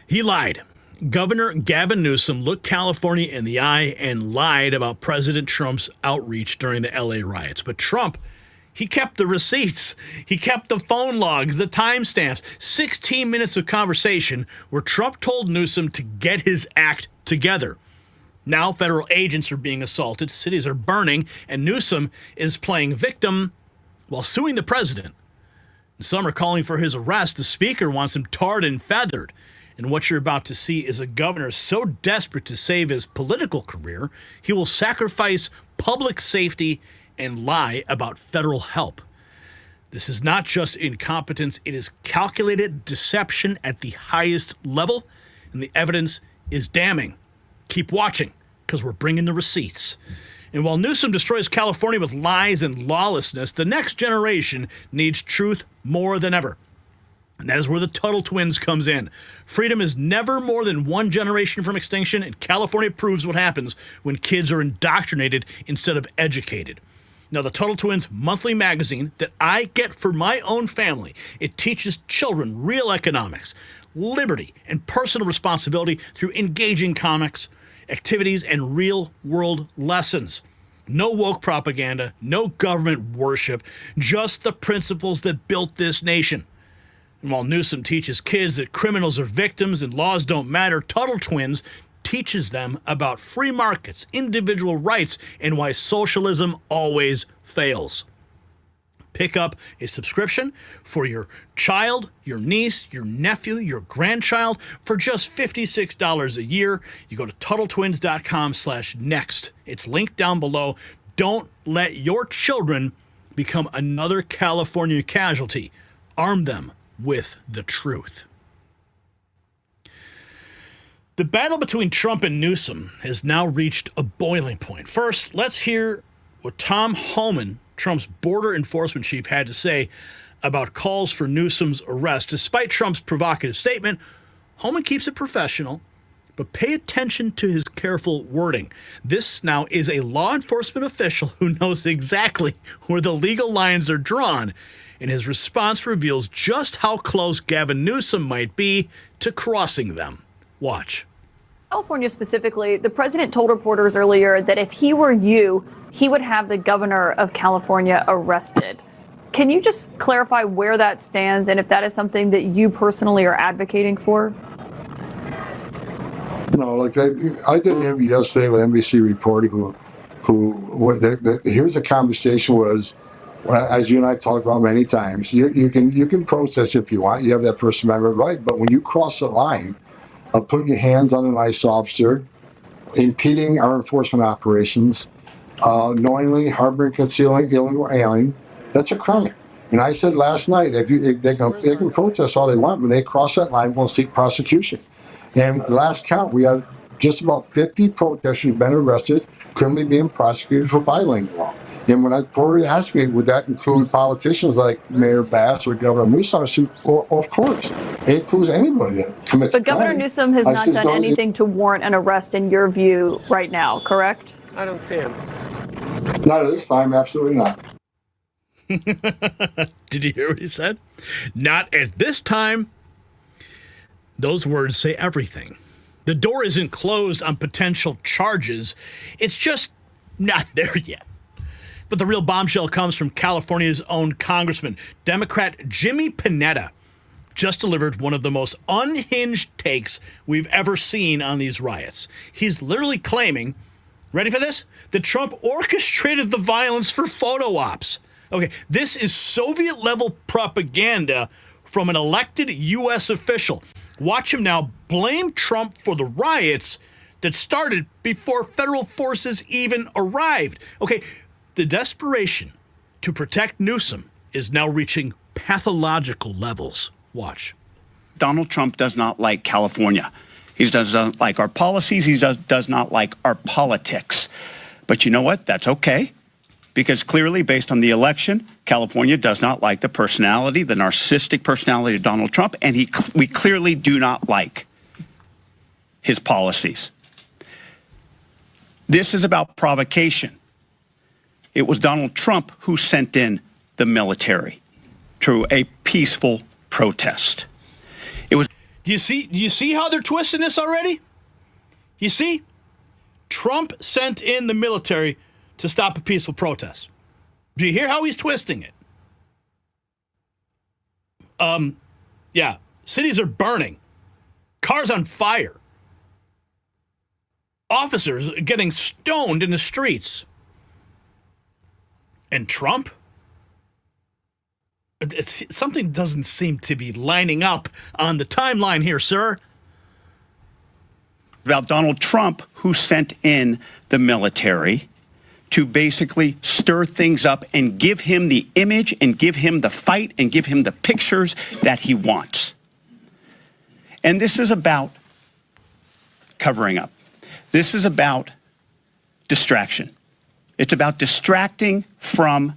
He lied. Governor Gavin Newsom looked California in the eye and lied about President Trump's outreach during the LA riots. But Trump, he kept the receipts. He kept the phone logs, the timestamps, 16 minutes of conversation where Trump told Newsom to get his act together. Now federal agents are being assaulted, cities are burning, and Newsom is playing victim while suing the president. Some are calling for his arrest. The speaker wants him tarred and feathered. And what you're about to see is a governor so desperate to save his political career, he will sacrifice public safety and lie about federal help. This is not just incompetence, it is calculated deception at the highest level, and the evidence is damning. Keep watching, because we're bringing the receipts. And while Newsom destroys California with lies and lawlessness, the next generation needs truth more than ever. And that is where the Tuttle twins comes in. Freedom is never more than one generation from extinction, and California proves what happens when kids are indoctrinated instead of educated. Now, the Tuttle Twins monthly magazine that I get for my own family, it teaches children real economics, liberty, and personal responsibility through engaging comics, activities, and real-world lessons. No woke propaganda, no government worship, just the principles that built this nation. And while Newsom teaches kids that criminals are victims and laws don't matter, Tuttle Twins teaches them about free markets, individual rights, and why socialism always fails. Pick up a subscription for your child, your niece, your nephew, your grandchild for just $56 a year. You go to TuttleTwins.com/next. It's linked down below. Don't let your children become another California casualty. Arm them with the truth. The battle between Trump and Newsom has now reached a boiling point. First, let's hear what Tom Homan, Trump's border enforcement chief, had to say about calls for Newsom's arrest. Despite Trump's provocative statement, Homan keeps it professional, but pay attention to his careful wording. This now is a law enforcement official who knows exactly where the legal lines are drawn, and his response reveals just how close Gavin Newsom might be to crossing them. Watch. California specifically, the president told reporters earlier that if he were you, he would have the governor of California arrested. Can you just clarify where that stands and if that is something that you personally are advocating for? You know, like I did an interview yesterday with NBC reporter here's a conversation was, as you and I talked about many times, you can protest if you want. You have that First Amendment right. But when you cross the line of putting your hands on an ICE officer, impeding our enforcement operations, knowingly harboring, concealing illegal alien, that's a crime. And I said last night, they can protest all they want, when they cross that line, we'll seek prosecution. And last count, we have just about 50 protesters who've been arrested, criminally being prosecuted for violating the law. And when I reported asked me, would that include politicians like Mayor Bass or Governor Newsom? I said, well, of course. It includes anybody that commits a crime. But Governor Newsom has not done anything to warrant an arrest in your view right now, correct? I don't see him. Not at this time, absolutely not. Did you hear what he said? Not at this time. Those words say everything. The door isn't closed on potential charges. It's just not there yet. But the real bombshell comes from California's own Congressman, Democrat Jimmy Panetta, just delivered one of the most unhinged takes we've ever seen on these riots. He's literally claiming, ready for this, that Trump orchestrated the violence for photo ops. Okay, this is Soviet-level propaganda from an elected U.S. official. Watch him now blame Trump for the riots that started before federal forces even arrived. Okay, the desperation to protect Newsom is now reaching pathological levels. Watch. Donald Trump does not like California. He doesn't like our policies. He does not like our politics. But you know what? That's okay. Because clearly, based on the election, California does not like the personality, the narcissistic personality of Donald Trump, and we clearly do not like his policies. This is about provocation. It was Donald Trump who sent in the military to a peaceful protest. Do you see how they're twisting this already? You see? Trump sent in the military to stop a peaceful protest. Do you hear how he's twisting it? Yeah. Cities are burning. Cars on fire. Officers getting stoned in the streets. And Trump? Something doesn't seem to be lining up on the timeline here, sir. About Donald Trump, who sent in the military to basically stir things up and give him the image and give him the fight and give him the pictures that he wants. And this is about covering up. This is about distraction. It's about distracting from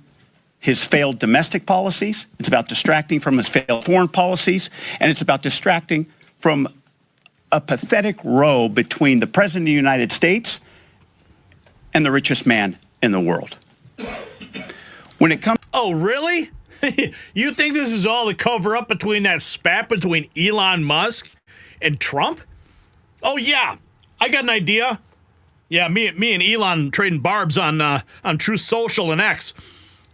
his failed domestic policies. It's about distracting from his failed foreign policies. And it's about distracting from a pathetic row between the President of the United States and the richest man in the world. When it comes... Oh, really? You think this is all the cover up between that spat between Elon Musk and Trump? Oh, yeah. I got an idea. Yeah, me and Elon trading barbs on Truth Social and X.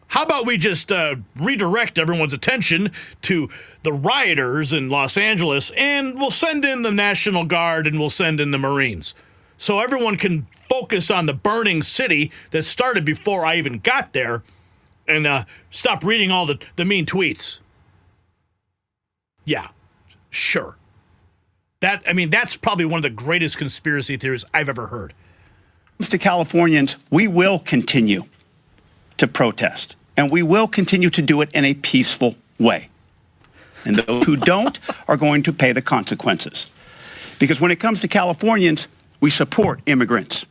How about we just redirect everyone's attention to the rioters in Los Angeles, and we'll send in the National Guard and we'll send in the Marines, so everyone can focus on the burning city that started before I even got there, and stop reading all the mean tweets. Yeah, sure. That's probably one of the greatest conspiracy theories I've ever heard. To Californians, we will continue to protest, and we will continue to do it in a peaceful way. And those who don't are going to pay the consequences. Because when it comes to Californians, we support immigrants.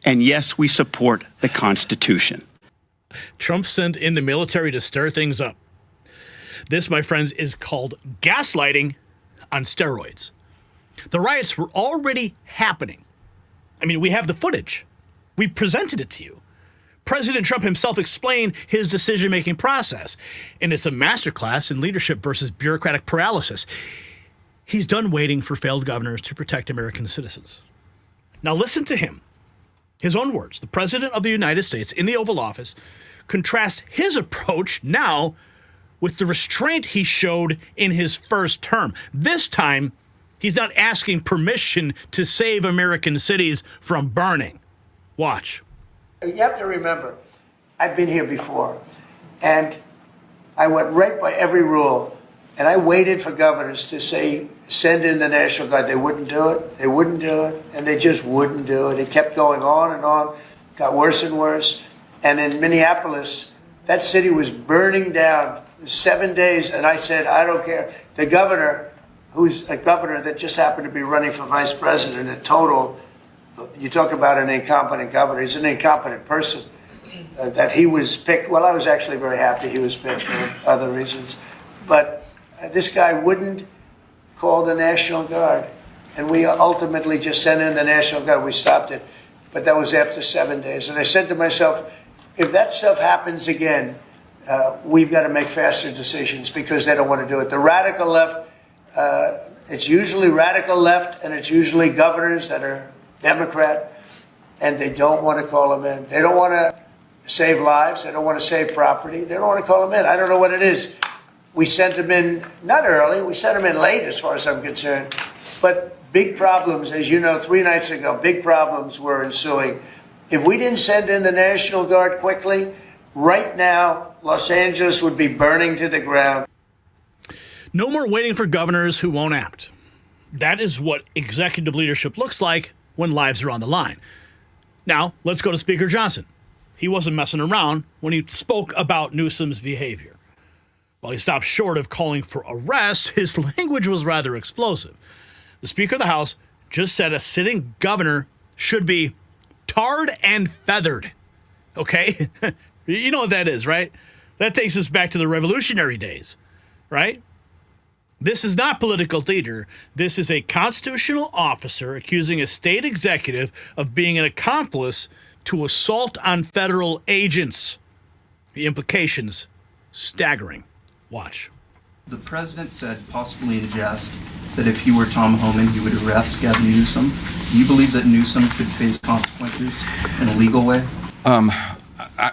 And yes, we support the Constitution. Trump sent in the military to stir things up. This, my friends, is called gaslighting on steroids. The riots were already happening. We have the footage. We presented it to you. President Trump himself explained his decision-making process, and it's a masterclass in leadership versus bureaucratic paralysis. He's done waiting for failed governors to protect American citizens. Now listen to him. His own words. The President of the United States in the Oval Office contrasts his approach now with the restraint he showed in his first term. This time, he's not asking permission to save American cities from burning. Watch. You have to remember, I've been here before, and I went right by every rule, and I waited for governors to say, send in the National Guard. They wouldn't do it. They wouldn't do it, and they just wouldn't do it. It kept going on and on, got worse and worse. And in Minneapolis, that city was burning down 7 days, and I said, I don't care. The governor, who's a governor that just happened to be running for vice president, a total... You talk about an incompetent governor. He's an incompetent person. That he was picked. Well, I was actually very happy he was picked for other reasons. But this guy wouldn't call the National Guard. And we ultimately just sent in the National Guard. We stopped it. But that was after 7 days. And I said to myself, if that stuff happens again, we've got to make faster decisions because they don't want to do it. The radical left, it's usually radical left, and it's usually governors that are Democrat, and they don't want to call them in. They don't want to save lives. They don't want to save property. They don't want to call them in. I don't know what it is. We sent them in, not early. We sent them in late as far as I'm concerned. But big problems, as you know, 3 nights ago, big problems were ensuing. If we didn't send in the National Guard quickly, right now, Los Angeles would be burning to the ground. No more waiting for governors who won't act. That is what executive leadership looks like when lives are on the line. Now, let's go to Speaker Johnson. He wasn't messing around when he spoke about Newsom's behavior. While he stopped short of calling for arrest, his language was rather explosive. The Speaker of the House just said a sitting governor should be tarred and feathered. Okay? You know what that is, right? That takes us back to the Revolutionary days, right? This is not political theater. This is a constitutional officer accusing a state executive of being an accomplice to assault on federal agents. The implications, staggering. Watch. The president said, possibly in jest, that if he were Tom Homan, he would arrest Gavin Newsom. Do you believe that Newsom should face consequences in a legal way?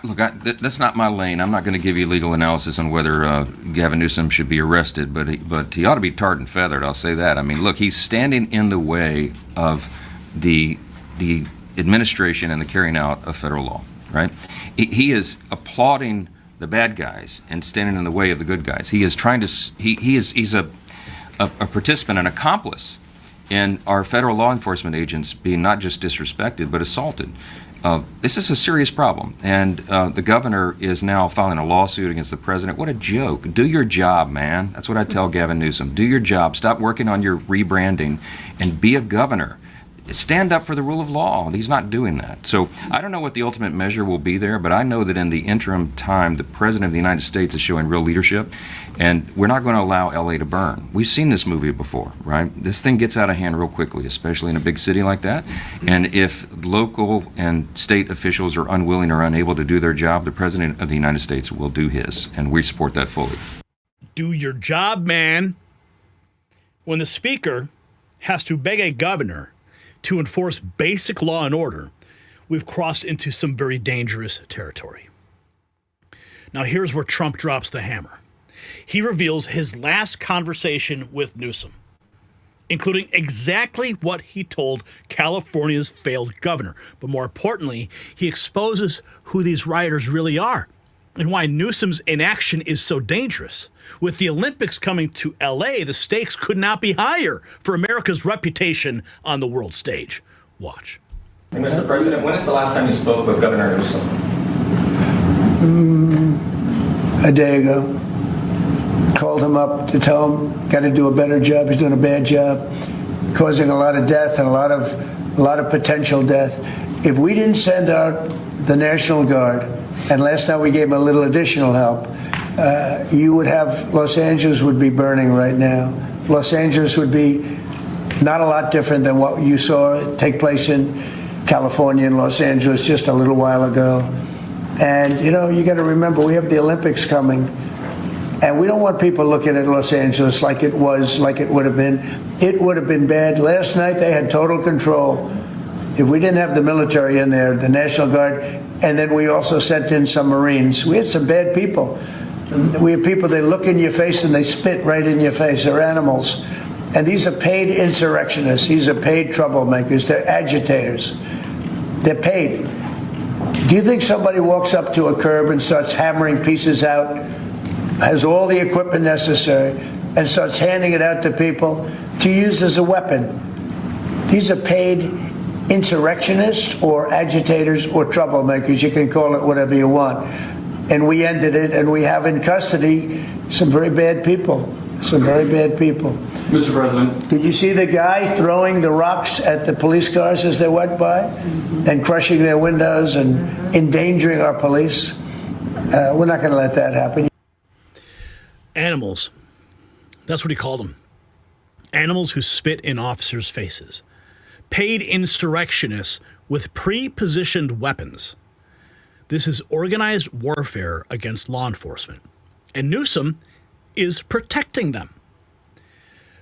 That's not my lane. I'm not going to give you legal analysis on whether Gavin Newsom should be arrested, but he ought to be tarred and feathered. I'll say that. I mean, look, he's standing in the way of the administration and the carrying out of federal law. Right? He is applauding the bad guys and standing in the way of the good guys. He is trying to. He's a participant, an accomplice in our federal law enforcement agents being not just disrespected but assaulted. This is a serious problem, and the governor is now filing a lawsuit against the president. What a joke. Do your job, man. That's what I tell Gavin Newsom. Do your job. Stop working on your rebranding and be a governor. Stand up for the rule of law. He's not doing that. So I don't know what the ultimate measure will be there, but I know that in the interim time, the president of the United States is showing real leadership, and we're not going to allow LA to burn. We've seen this movie before, right? This thing gets out of hand real quickly, especially in a big city like that. And if local and state officials are unwilling or unable to do their job, the president of the United States will do his, and we support that fully. Do your job, man. When the speaker has to beg a governor to enforce basic law and order, we've crossed into some very dangerous territory. Now, here's where Trump drops the hammer. He reveals his last conversation with Newsom, including exactly what he told California's failed governor. But more importantly, he exposes who these rioters really are and why Newsom's inaction is so dangerous. With the Olympics coming to LA, the stakes could not be higher for America's reputation on the world stage. Watch. Hey, Mr. President, when is the last time you spoke with Governor Newsom? A day ago. Called him up to tell him, got to do a better job. He's doing a bad job, causing a lot of death and a lot of potential death. If we didn't send out the National Guard, and last night we gave him a little additional help, you would have, Los Angeles would be burning right now. Los Angeles would be not a lot different than what you saw take place in California and Los Angeles just a little while ago. And, you know, you got to remember, we have the Olympics coming. And we don't want people looking at Los Angeles like it would have been. It would have been bad. Last night they had total control. If we didn't have the military in there, the National Guard, and then we also sent in some Marines, we had some bad people. We have people, they look in your face and they spit right in your face. They're animals. And these are paid insurrectionists. These are paid troublemakers. They're agitators. They're paid. Do you think somebody walks up to a curb and starts hammering pieces out, has all the equipment necessary, and starts handing it out to people to use as a weapon? These are paid insurrectionists or agitators or troublemakers. You can call it whatever you want. And we ended it, and we have in custody some very bad people. Some very bad people. Mr. President. Did you see the guy throwing the rocks at the police cars as they went by and crushing their windows and endangering our police? We're not going to let that happen. Animals. That's what he called them. Animals who spit in officers' faces. Paid insurrectionists with pre-positioned weapons. This is organized warfare against law enforcement. And Newsom is protecting them.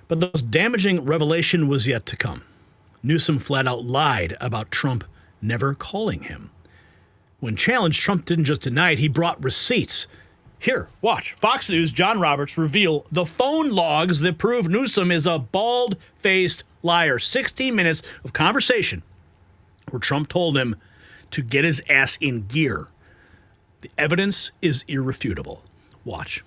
But the most damaging revelation was yet to come. Newsom flat out lied about Trump never calling him. When challenged, Trump didn't just deny it, he brought receipts. Here, watch. Fox News' John Roberts reveal the phone logs that prove Newsom is a bald-faced liar. 16 minutes of conversation where Trump told him to get his ass in gear. The evidence is irrefutable. Watch.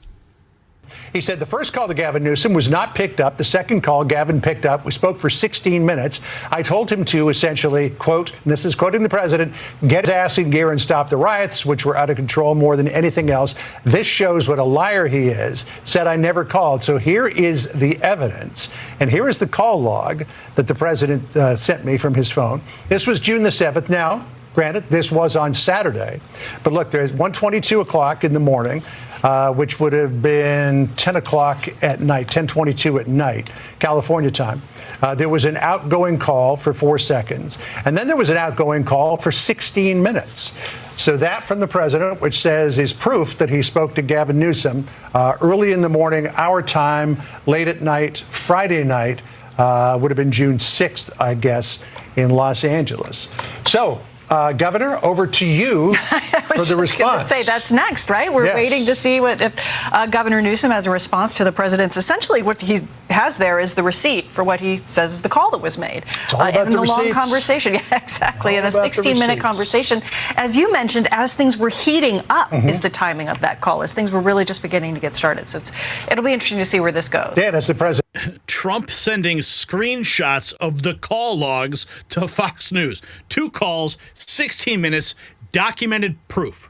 He said the first call to Gavin Newsom was not picked up. The second call Gavin picked up. We spoke for 16 minutes. I told him to essentially, quote, and this is quoting the president, get his ass in gear and stop the riots, which were out of control more than anything else. This shows what a liar he is. Said I never called. So here is the evidence. And here is the call log that the president sent me from his phone. This was June the 7th. Now, granted, this was on Saturday. But look, there's 1:22 o'clock in the morning. which would have been 10 o'clock at night, 10:22 at night, California time. There was an outgoing call for 4 seconds, and then there was an outgoing call for 16 minutes. So that from the president, which says is proof that he spoke to Gavin Newsom early in the morning, our time, late at night, Friday night, would have been June 6th, I guess, in Los Angeles. So, Governor, over to you for the response. I was going to say that's next, right? We're waiting to see what if Governor Newsom has a response to the president's. Essentially, what he has there is the receipt for what he says is the call that was made. It's all about in the the long receipts. Conversation. Yeah, exactly. In a 16-minute conversation. As you mentioned, as things were heating up is the timing of that call, as things were really just beginning to get started. So it'll be interesting to see where this goes. Dan, as the president. Trump sending screenshots of the call logs to Fox News. 2 calls, 16 minutes, documented proof.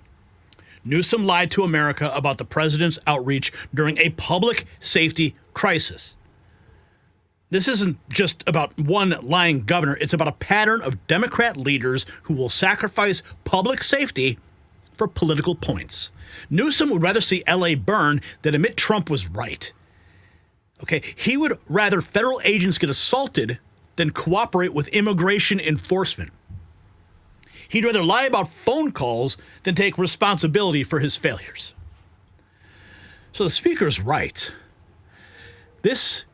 Newsom lied to America about the president's outreach during a public safety crisis. This isn't just about one lying governor. It's about a pattern of Democrat leaders who will sacrifice public safety for political points. Newsom would rather see L.A. burn than admit Trump was right. Okay, he would rather federal agents get assaulted than cooperate with immigration enforcement. He'd rather lie about phone calls than take responsibility for his failures. So the speaker's right. This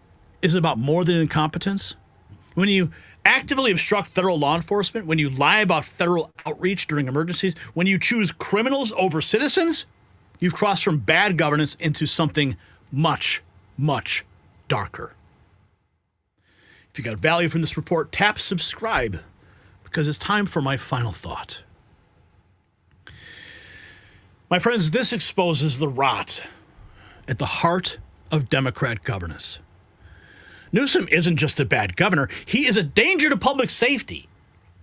is about more than incompetence. When you actively obstruct federal law enforcement, when you lie about federal outreach during emergencies, when you choose criminals over citizens, you've crossed from bad governance into something much, much darker. If you got value from this report, tap subscribe, because it's time for my final thought. My friends, this exposes the rot at the heart of Democrat governance. Newsom isn't just a bad governor, he is a danger to public safety.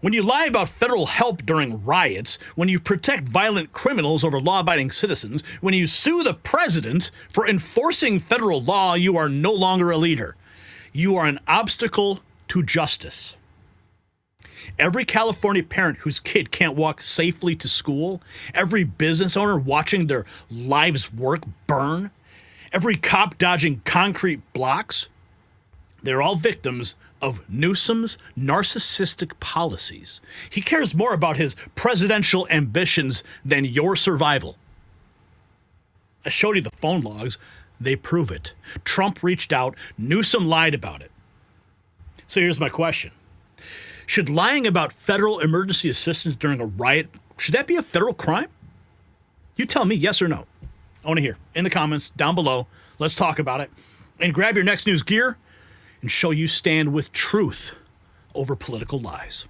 When you lie about federal help during riots, when you protect violent criminals over law-abiding citizens, when you sue the president for enforcing federal law, you are no longer a leader. You are an obstacle to justice. Every California parent whose kid can't walk safely to school, every business owner watching their lives' work burn, every cop dodging concrete blocks, they're all victims of Newsom's narcissistic policies. He cares more about his presidential ambitions than your survival. I showed you the phone logs. They prove it. Trump reached out. Newsom lied about it. So here's my question. Should lying about federal emergency assistance during a riot, should that be a federal crime? You tell me, yes or no. I want to hear in the comments down below. Let's talk about it. And grab your next news gear and show you stand with truth over political lies.